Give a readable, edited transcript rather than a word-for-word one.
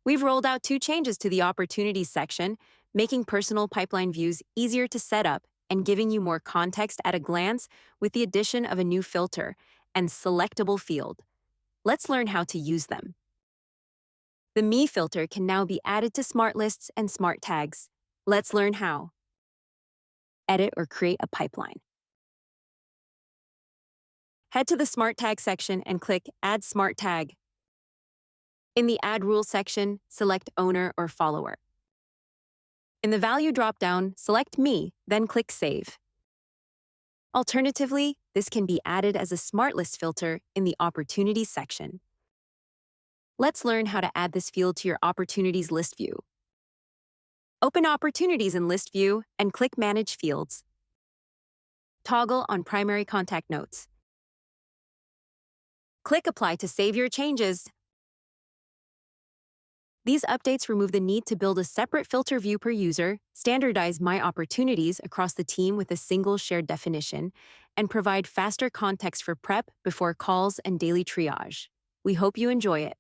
We've rolled out two changes to the Opportunities section, making personal pipeline views easier to set up and giving you more context at a glance with the addition of a new filter and selectable field. Let's learn how to use them. The Me filter can now be added to Smart Lists and Smart Tags. Let's learn how. Edit or create a pipeline. Head to the Smart Tag section and click Add Smart Tag. In the Add Rules section, select Owner or Follower. In the Value dropdown, select Me, then click Save. Alternatively, this can be added as a Smart List filter in the Opportunities section. Let's learn how to add this field to your Opportunities list view. Open Opportunities in List View and click Manage Fields. Toggle on Primary Contact Notes. Click Apply to save your changes. These updates remove the need to build a separate filter view per user, standardize My Opportunities across the team with a single shared definition, and provide faster context for prep before calls and daily triage. We hope you enjoy it.